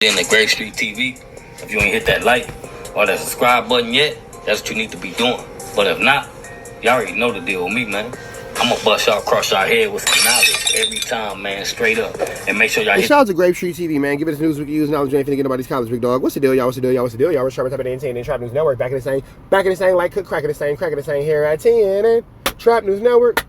in the Grape St TV. If you ain't hit that like or that subscribe button yet, that's what you need to be doing. But if not, y'all already know the deal with me, man. I'm gonna bust y'all across y'all head with some knowledge every time, man, straight up. And make sure y'all hit. Shout out to Grape St TV, man. Give us news we can use, knowledge you ain't finna get nobody's college, big dog. What's the deal, y'all? What's the deal, y'all? What's the deal, y'all? What's the deal, y'all? We're Trap Type of Entertainment, Trap News Network. Back in the same, cracking the same here at Trap News Network.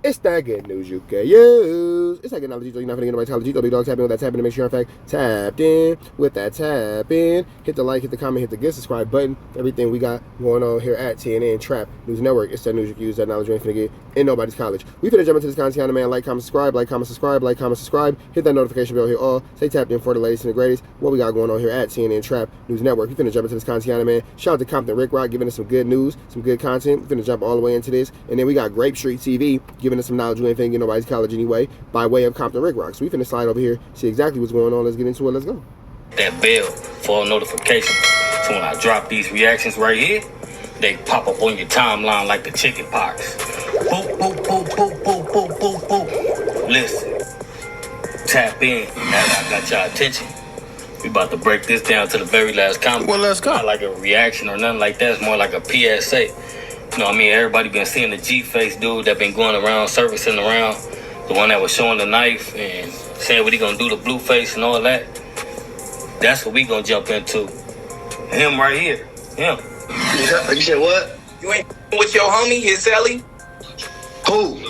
It's that good news you can use. It's that good knowledge you're not finna get nobody's college. Big dog, tap in with that tap in to make sure you're in fact tapped in with that tap in. Hit the like, hit the comment, hit the good subscribe button. Everything we got going on here at TNN Trap News Network. It's that news you can use, that knowledge you ain't finna get in nobody's college. We finna jump into this content, man. Like, comment, subscribe, like, comment, subscribe, like, comment, subscribe. Hit that notification bell, hit all. Stay tapped in for the latest and the greatest. What we got going on here at TNN Trap News Network. We finna jump into this content, man. Shout out to Compton Rick Rock giving us some good news, some good content. We finna jump all the way into this. And then we got Grape St TV giving us some knowledge we ain't finna get nobody's college anyway, by way of Compton Rick Rock. So we finna slide over here, see exactly what's going on. Let's get into it. Let's go. That bell for all notifications. So when I drop these reactions right here, they pop up on your timeline like the chicken pox. Boop, boop, boop, boop, boop, boop, boop, boop. Listen, tap in. Now I got your attention. We about to break this down to the very last comment. Well, let's go. Not like a reaction or nothing like that. It's more like a PSA. You know what I mean? Everybody been seeing the G-face dude that been going around, servicing around. The one that was showing the knife and saying what he gonna do, the blue face and all that. That's what we gonna jump into. Him right here. Him. You said what? You ain't with your homie, his Sally? Who? You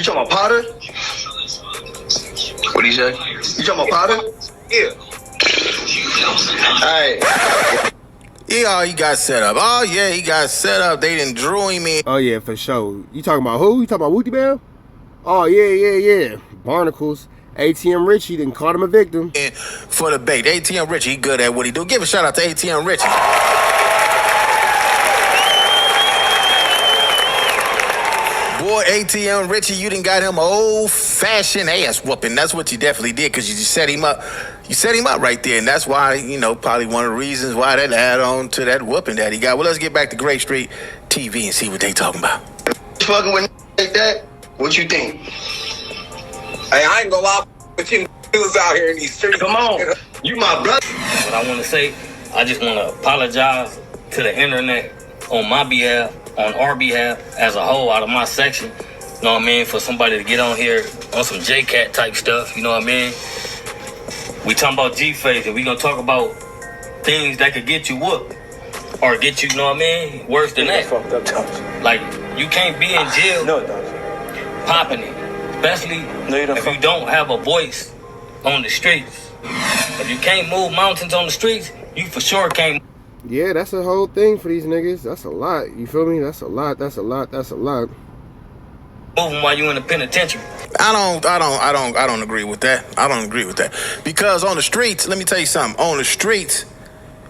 talking about Potter? What do you say? You talking about Potter? Yeah. Alright. Yeah, he got set up. Oh, yeah, he got set up. They done drew him in. Oh, yeah, for sure. You talking about who? You talking about Wooty Bell? Oh, yeah. Barnacles. ATM Richie done caught him a victim. And for the bait. ATM Richie, he good at what he do. Give a shout out to ATM Richie. Boy, ATM Richie, you done got him an old-fashioned ass whooping. That's what you definitely did, because you just set him up. You set him up right there, and that's why, you know, probably one of the reasons why that add on to that whooping that he got. Well, let's get back to Grape St TV and see what they talking about. Fucking with like that? What you think? Hey, I ain't gonna lie with you niggas out here in these streets. Come on. You my brother. What I want to say, I just want to apologize to the internet on my behalf, on our behalf as a whole, out of my section. You know what I mean? For somebody to get on here on some J-Cat type stuff, you know what I mean? We talking about G-Face, and we gonna talk about things that could get you whooped. Or get you, you know what I mean? Worse than that. Fucked up, Thomas. Like, you can't be in jail No, it doesn't. popping it. Especially if you don't have a voice on the streets. If you can't move mountains on the streets, you for sure can't. Yeah, that's a whole thing for these niggas. That's a lot. You feel me? That's a lot. That's a lot. Moving while you in the penitentiary. I don't agree with that. I don't agree with that. Because on the streets, let me tell you something. On the streets,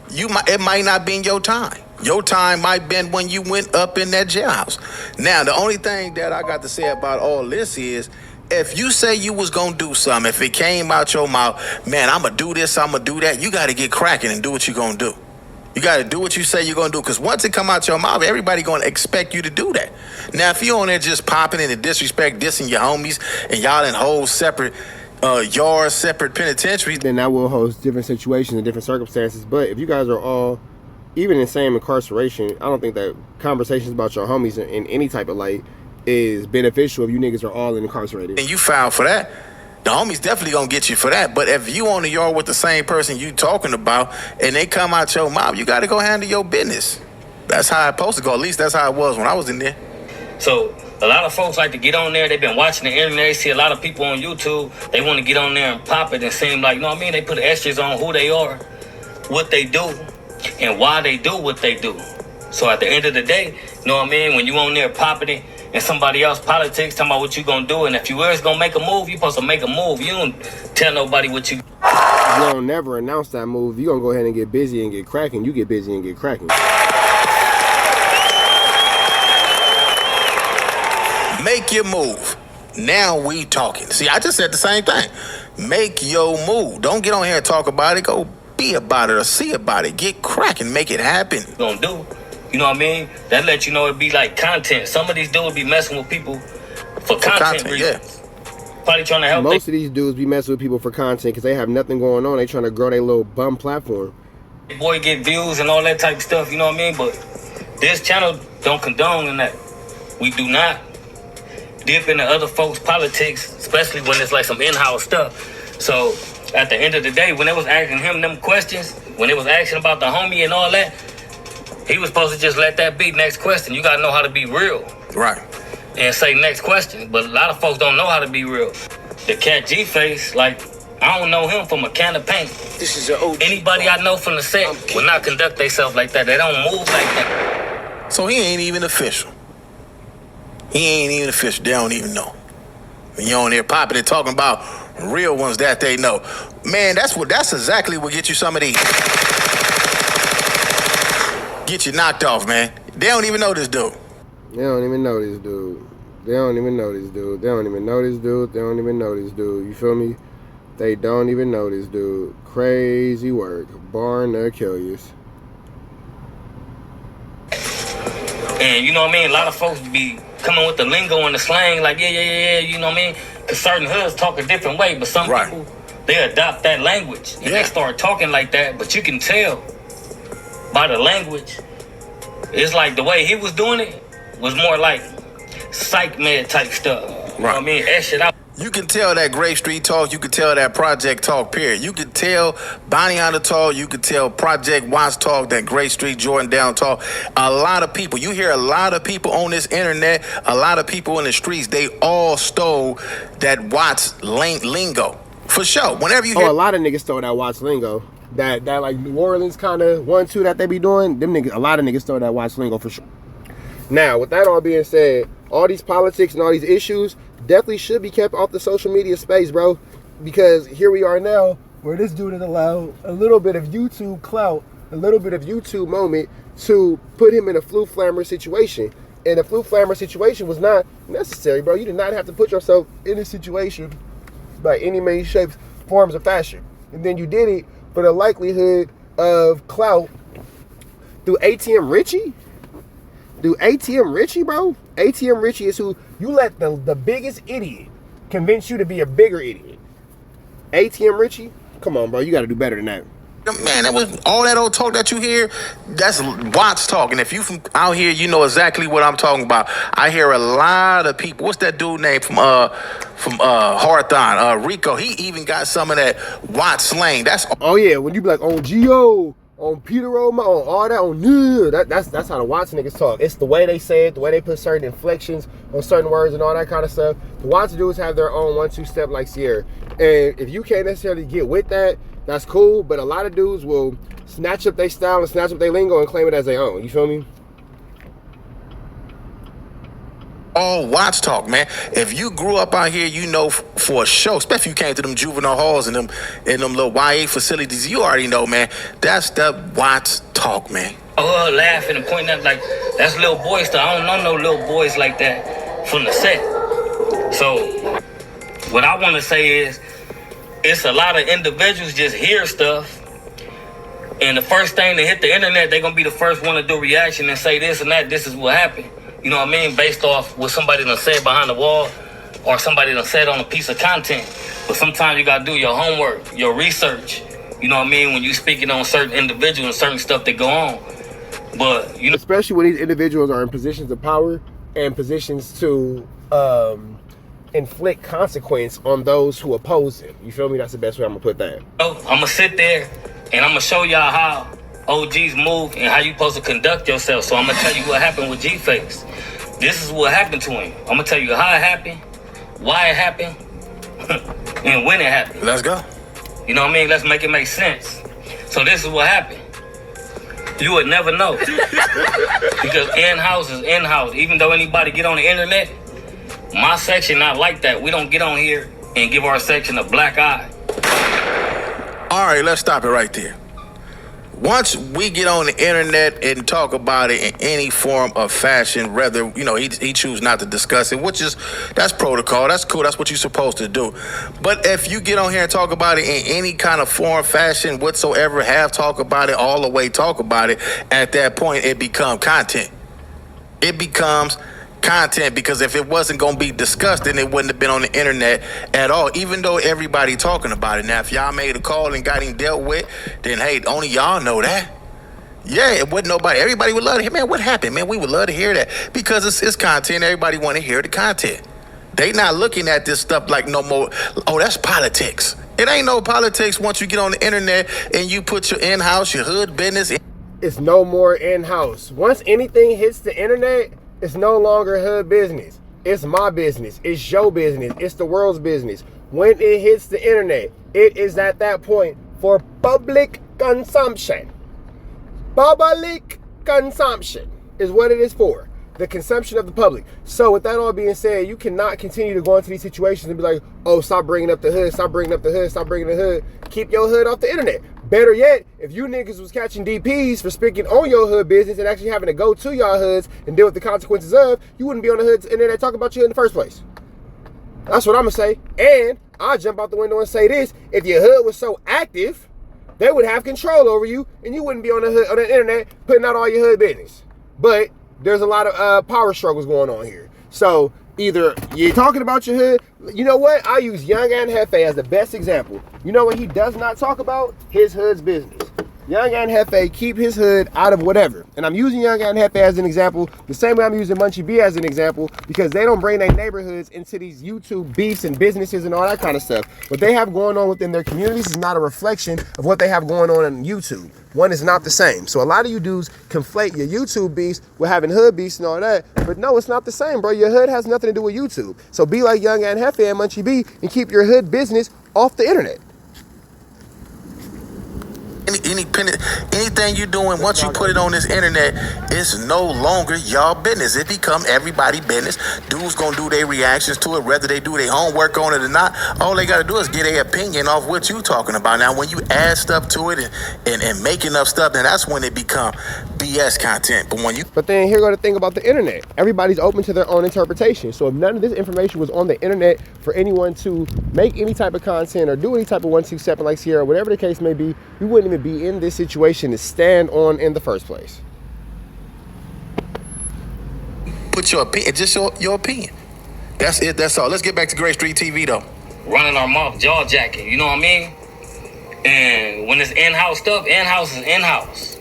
it might not be in your time. Your time might been when you went up in that jailhouse. Now, the only thing that I got to say about all this is, if you say you was gonna do something, if it came out your mouth, man, I'm gonna do this, I'm gonna do that, you gotta get cracking and do what you gonna do. You gotta do what you say you're gonna do, because once it come out your mouth, everybody gonna expect you to do that. Now, if you on there just popping in the disrespect, dissing your homies, and y'all in whole separate yards, separate penitentiaries, Then that will host different situations and different circumstances. But if you guys are all even in the same incarceration, I don't think that conversations about your homies in any type of light is beneficial if you niggas are all incarcerated. and you filed for that, the homies definitely gonna get you for that. But if you on the yard with the same person you talking about and they come out your mouth, you gotta go handle your business. That's how it's supposed to go. At least that's how it was when I was in there. So a lot of folks like to get on there. They've been watching the internet. They see a lot of people on YouTube. They want to get on there and pop it and seem like, you know what I mean? They put extras on who they are, what they do, and why they do what they do. So at the end of the day, you know what I mean? When you on there popping it and somebody else politics talking about what you gonna do, and if you is gonna make a move, you supposed to make a move. You don't tell nobody what you. You don't never announce that move. You gonna go ahead and get busy and get cracking. You get busy and get cracking. Make your move. Now we talking. See, I just said the same thing. Make your move. Don't get on here and talk about it. Go be about it or see about it. Get cracking. Make it happen. Gonna do. You know what I mean? That let you know it be like content. Some of these dudes be messing with people for content reasons. Yeah. Probably trying to help. Most of these dudes be messing with people for content because they have nothing going on. They trying to grow their little bum platform. Boy, get views and all that type of stuff. You know what I mean? But this channel don't condone in that. We do not dip into other folks' politics, especially when it's like some in-house stuff. So at the end of the day, when they was asking him them questions, when they was asking about the homie and all that, he was supposed to just let that be next question. You gotta know how to be real. Right. And say next question. But a lot of folks don't know how to be real. The cat G-Face, like, I don't know him from a can of paint. This is an OG. Anybody I know from the set will not conduct themselves like that. They don't move like that. So he ain't even official. He ain't even official. They don't even know. And you on there popping and talking about real ones that they know. Man, that's exactly what get you some of these. Get you knocked off, man. They don't even know this dude. They don't even know this dude. They don't even know this dude. They don't even know this dude. They don't even know this dude. You feel me? They don't even know this dude. Crazy work. Born to kill you. And you know what I mean? A lot of folks be coming with the lingo and the slang, like, yeah, you know what I mean? Because certain hoods talk a different way, but some people, they adopt that language. And they start talking like that, but you can tell by the language. It's like the way he was doing it was more like psych med type stuff. You know what I mean? That shit out. You can tell that Grape Street talk. You can tell that Project talk, period. You can tell Bonnie on the talk. You can tell Project Watts talk, that Grape Street Jordan Down talk. A lot of people, you hear a lot of people on this internet, a lot of people in the streets, they all stole that Watts lingo. For sure. Whenever you hear... a lot of niggas stole that Watts lingo. That like New Orleans kind of 1-2 that they be doing. Them niggas, a lot of niggas stole that Watts lingo for sure. Now, with that all being said, all these politics and all these issues definitely should be kept off the social media space, bro. Because here we are now, where this dude has allowed a little bit of YouTube clout, a little bit of YouTube moment to put him in a flu flammer situation. And a flu flammer situation was not necessary, bro. You did not have to put yourself in a situation by any means, shapes, forms, or fashion. And then you did it for the likelihood of clout through ATM Richie. Dude, ATM Richie, bro. ATM Richie is who you let the biggest idiot convince you to be a bigger idiot. ATM Richie, come on, bro. You got to do better than that. Man, that was all that old talk that you hear. That's Watts talk. And if you from out here, you know exactly what I'm talking about. I hear a lot of people. What's that dude name from Harathon? Rico. He even got some of that Watts slang. That's yeah. When you be like on Geo, on Peter Roma, on all that, on that's how the Watts niggas talk. It's the way they say it, the way they put certain inflections on certain words and all that kind of stuff. The Watts dudes have their own 1-2 step like Sierra. And if you can't necessarily get with that, that's cool. But a lot of dudes will snatch up their style and snatch up their lingo and claim it as their own. You feel me? all Watts talk, man. If you grew up out here, you know for sure, especially if you came to them juvenile halls and them little YA facilities, you already know, man. That's the Watts talk, man. Laughing and pointing up like that's little boy stuff. I don't know no little boys like that from the set. So what I want to say is, it's a lot of individuals just hear stuff, and the first thing to hit the internet, they're gonna be the first one to do reaction and say this and that. This is what happened. You know what I mean? Based off what somebody done said behind the wall, or somebody done said on a piece of content. But sometimes you gotta do your homework, your research. You know what I mean? When you speaking on certain individuals and certain stuff that go on. But you know, especially when these individuals are in positions of power and positions to inflict consequence on those who oppose it. You feel me? That's the best way I'm gonna put that. I'm gonna sit there and I'm gonna show y'all how OGs move and how you supposed to conduct yourself. So I'm gonna tell you what happened with G-Face. This is what happened to him. I'm gonna tell you how it happened, why it happened, and when it happened. Let's go. You know what I mean? Let's make it make sense. So this is what happened. You would never know. Because in-house is in-house. Even though anybody get on the internet, my section not like that. We don't get on here and give our section a black eye. All right, let's stop it right there. Once we get on the internet and talk about it in any form of fashion, whether, you know, he choose not to discuss it, which is, that's protocol, that's cool, that's what you're supposed to do. But if you get on here and talk about it in any kind of form, fashion, whatsoever, have talk about it, all the way talk about it, at that point, it becomes content. It becomes content, because if it wasn't going to be discussed, then it wouldn't have been on the internet at all, even though everybody talking about it. Now, if y'all made a call and got him dealt with, then hey, only y'all know that. Yeah, it wasn't nobody. Everybody would love to hear, man, what happened, man? We would love to hear that because it's content. Everybody want to hear the content. They not looking at this stuff like no more, oh, that's politics. It ain't no politics once you get on the internet and you put your in-house, your hood business. It's no more in-house. Once anything hits the internet, it's no longer hood business. It's my business. It's your business. It's the world's business. When it hits the internet, it is at that point for public consumption. Public consumption is what it is for. The consumption of the public. So with that all being said, you cannot continue to go into these situations and be like, oh, stop bringing up the hood, stop bringing up the hood, stop bringing the hood. Keep your hood off the internet. Better yet, if you niggas was catching DPs for speaking on your hood business and actually having to go to your hoods and deal with the consequences of, you wouldn't be on the hood's internet talking about you in the first place. That's what I'm gonna say. And I'll jump out the window and say this: if your hood was so active, they would have control over you and you wouldn't be on the hood, on the internet putting out all your hood business. But there's a lot of power struggles going on here. So either you're talking about your hood. You know what? I use Young and Hefe as the best example. You know what he does not talk about? His hood's business. Young and Hefe keep his hood out of whatever. And I'm using Young and Hefe as an example the same way I'm using Munchie B as an example, because they don't bring their neighborhoods into these YouTube beefs and businesses and all that kind of stuff. What they have going on within their communities is not a reflection of what they have going on YouTube. One is not the same. So a lot of you dudes conflate your YouTube beefs with having hood beefs and all that. But no, it's not the same, bro. Your hood has nothing to do with YouTube. So be like Young and Hefe and Munchie B and keep your hood business off the internet. Anything you doing, once you put it on this internet, it's no longer y'all business. It become everybody business. Dudes gonna do their reactions to it, whether they do their homework on it or not. All they gotta do is get their opinion off what you talking about. Now, when you add stuff to it and making up stuff, then that's when it become BS content. But then here go the thing about the internet. Everybody's open to their own interpretation. So if none of this information was on the internet for anyone to make any type of content or do any type of 127 like Sierra, whatever the case may be, we wouldn't even be in this situation to stand on in the first place. Put your opinion, just your opinion. That's it, that's all. Let's get back to Grape Street TV though. Running our mouth, jaw jacking, you know what I mean? And when it's in-house stuff, in-house is in-house.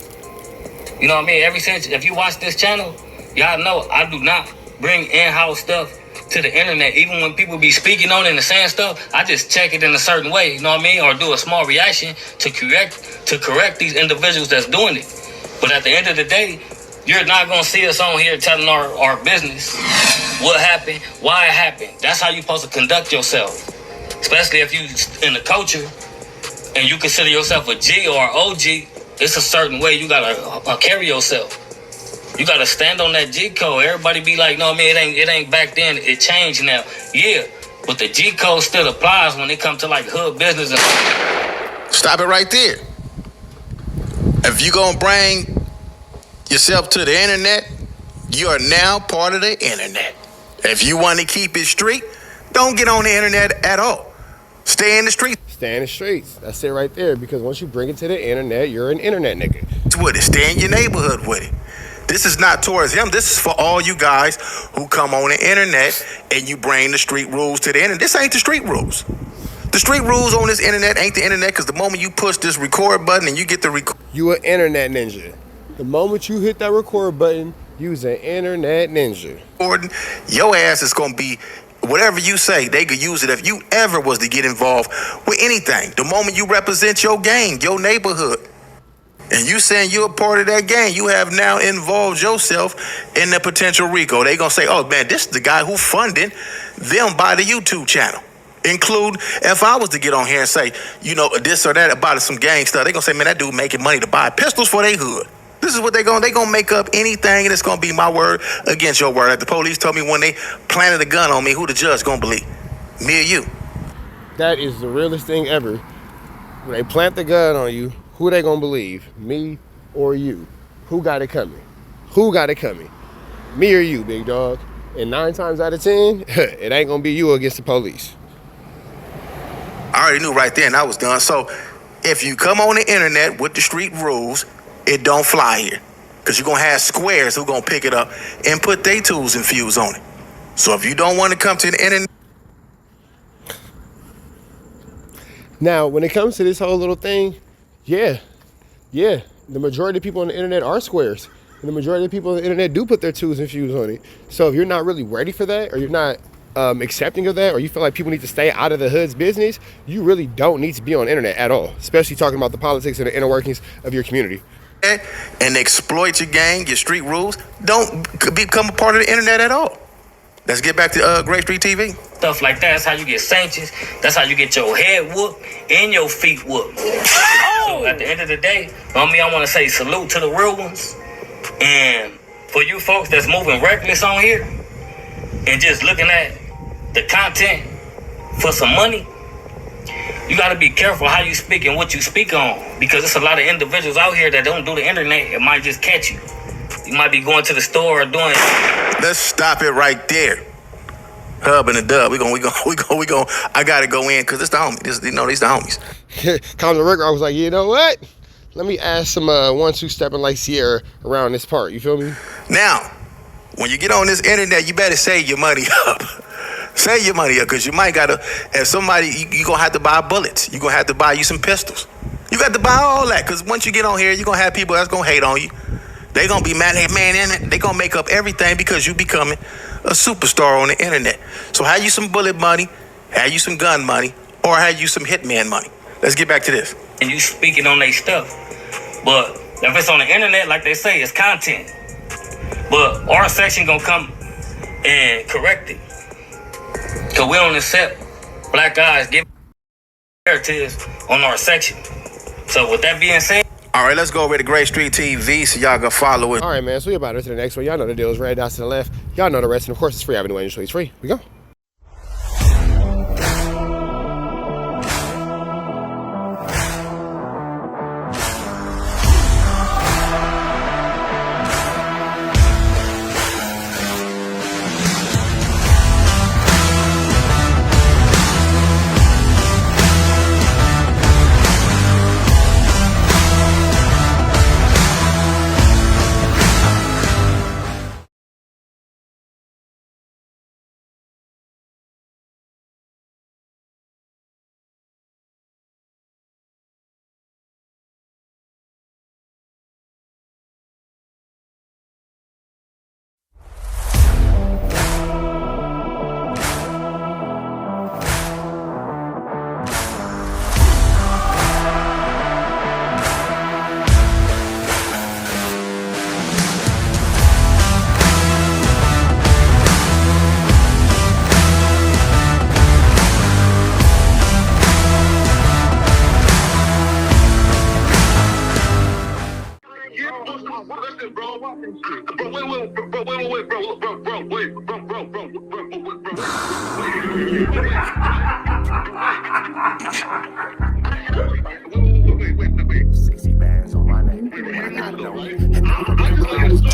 You know what I mean? Ever since, if you watch this channel, y'all know I do not bring in-house stuff to the internet. Even when people be speaking on it and saying stuff, I just check it in a certain way, you know what I mean? Or do a small reaction to correct these individuals that's doing it. But at the end of the day, you're not gonna see us on here telling our business, what happened, why it happened. That's how you're supposed to conduct yourself. Especially if you in the culture and you consider yourself a G or OG, it's a certain way you gotta carry yourself. You gotta stand on that G code. Everybody be like, no, man, it ain't back then. It changed now. Yeah, but the G code still applies when it comes to like hood business. Stop it right there. If you gonna bring yourself to the internet, you are now part of the internet. If you want to keep it street, don't get on the internet at all. Stay in the street. Stay in the streets. That's it right there. Because once you bring it to the internet, you're an internet nigga. With it. Stay in your neighborhood with it. This is not towards him. This is for all you guys who come on the internet and you bring the street rules to the internet. This ain't the street rules. The street rules on this internet ain't the internet, because the moment you push this record button and you get the record. You an internet ninja. The moment you hit that record button, you's an internet ninja. Your ass is going to be, whatever you say, they could use it if you ever was to get involved with anything. The moment you represent your gang, your neighborhood, and you saying you're a part of that gang, you have now involved yourself in the potential RICO. They gonna say, oh man, this is the guy who funded them by the YouTube channel. Include, if I was to get on here and say, you know, this or that about some gang stuff, they gonna say, man, that dude making money to buy pistols for their hood. This is what they gonna make up anything, and it's gonna be my word against your word. Like the police told me when they planted a gun on me, who the judge gonna believe? Me or you? That is the realest thing ever. When they plant the gun on you, who they gonna believe? Me or you? Who got it coming? Who got it coming? Me or you, big dog? And 9 times out of 10, it ain't gonna be you against the police. I already knew right there, and I was done. So if you come on the internet with the street rules, it don't fly here. Because you're going to have squares who going to pick it up and put their tools and fuse on it. So if you don't want to come to the internet. Now, when it comes to this whole little thing, yeah, the majority of people on the internet are squares. And the majority of people on the internet do put their tools and fuse on it. So if you're not really ready for that, or you're not accepting of that, or you feel like people need to stay out of the hood's business, you really don't need to be on the internet at all, especially talking about the politics and the inner workings of your community. And exploit your gang, your street rules, don't become a part of the internet at all. Let's get back to Grape St TV. Stuff like that. That's how you get sanctions. That's how you get your head whooped and your feet whooped. So at the end of the day, I want to say salute to the real ones. And for you folks that's moving reckless on here and just looking at the content for some money, you got to be careful how you speak and what you speak on, because there's a lot of individuals out here that don't do the internet. It might just catch you. You might be going to the store or doing. Let's stop it right there. Hub and the dub. We going. I gotta go in because it's the homies. These the homies. Come to record, I was like, you know what? Let me ask some ones who stepping like Sierra around this part. You feel me? Now, when you get on this internet, you better save your money up. Save your money up, because you might gotta. If somebody, you gonna have to buy bullets. You gonna have to buy you some pistols. You got to buy all that, because once you get on here, you gonna have people that's gonna hate on you. They gonna be mad. Hey man, they gonna make up everything because you becoming a superstar on the internet. So have you some bullet money, have you some gun money, or have you some hitman money? Let's get back to this. And you speaking on their stuff, but if it's on the internet, like they say, it's content. But our section gonna come and correct it, cause we don't accept black guys giving narratives on our section. So with that being said. All right, let's go over to Grape St TV so y'all can follow it. All right, man. So we about to the next one. Y'all know the deal is red dots to the left. Y'all know the rest. And of course, it's free. Avenue Angel. It's free. We go.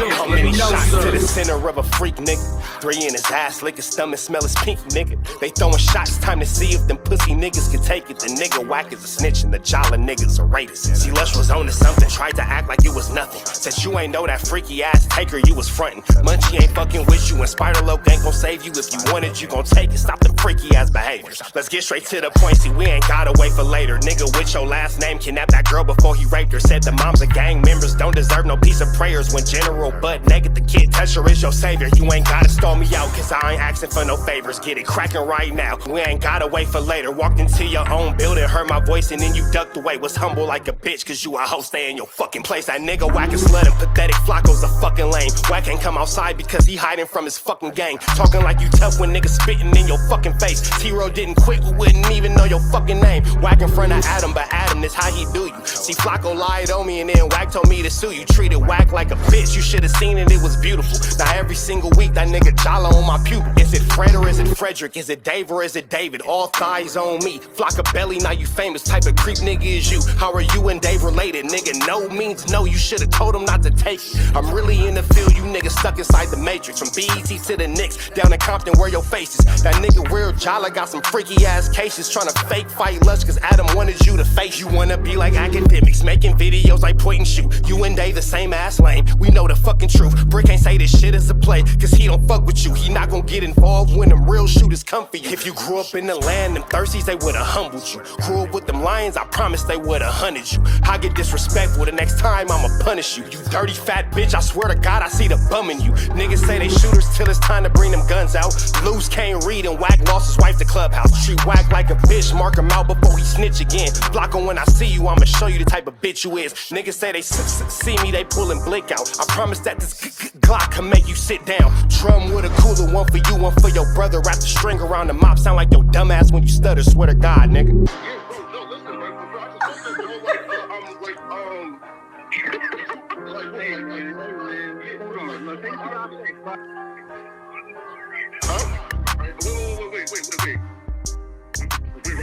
How many shots to the center of a freak, nigga? 3 in his ass, lick his stomach, smell his pink, nigga. They throwing shots, time to see if them pussy niggas can take it. The nigga whack is a snitch and the jolly niggas are rapists. See, Lush was on to something, tried to act like it was nothing. Said you ain't know that freaky ass taker you was frontin'. Munchie ain't fucking with you, and Spider-Loc ain't gon' save you. If you want it, you gon' take it. Stop them freaky ass behaviors. Let's get straight to the point, see, we ain't gotta wait for later. Nigga with your last name kidnapped that girl before he raped her. Said the moms of gang members don't deserve no piece of prayers. When General Butt naked, the kid Tesher is your savior. You ain't gotta stall me out, cause I ain't asking for no favors. Get it cracking right now, we ain't gotta wait for later. Walked into your own building, heard my voice, and then you ducked away. Was humble like a bitch, cause you a hoe, stay in your fucking place. That nigga whack and slut and pathetic Flacco's a fucking lame. Whack ain't come outside because he hiding from his fucking gang. Talking like you tough when niggas spitting in your fucking face. T-Row didn't quit, we wouldn't even know your fucking name. Whack in front of Adam, but Adam is how he do you. See, Flacco lied on me and then Whack told me to sue you. Treated Whack like a bitch, you should've seen and it was beautiful. Now every single week, that nigga Jala on my pupil. Is it Fred or is it Frederick? Is it Dave or is it David? All thighs on me. Flock of belly, now you famous. Type of creep nigga is you. How are you and Dave related? Nigga, no means no. You should've told him not to take it. I'm really in the field, you niggas stuck inside the matrix. From BET to the Knicks, down in Compton where your face is. That nigga Real Jala got some freaky ass cases. Tryna fake fight Lush cause Adam wanted you to face. You wanna be like academics, making videos like point and shoot. You and Dave the same ass lane, we know the fucking truth. Brick ain't say this shit is a play, cause he don't fuck with you. He not gon' get involved when them real shooters come for you. If you grew up in the land, them thirsties, they would've humbled you. Grew up with them lions, I promise they would've hunted you. I get disrespectful, the next time I'ma punish you. You dirty fat bitch, I swear to God I see the bum in you. Niggas say they shooters till it's time to bring them guns out. Loose can't read and Whack lost his wife to Clubhouse. Treat Whack like a bitch, mark him out before he snitch again. Flocko, when I see you, I'ma show you the type of bitch you is. Niggas say they see me, they pullin' blick out. I promise that this Glock can make you sit down. Drum with a cooler, one for you, one for your brother. Wrap the string around the mop, sound like your dumbass when you stutter. Swear to God, nigga.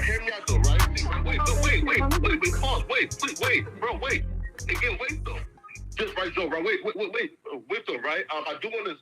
Hear me out though, right? Wait, bro, wait. Again, wait though. Just right, Joe, right? Wait though, right? I do want to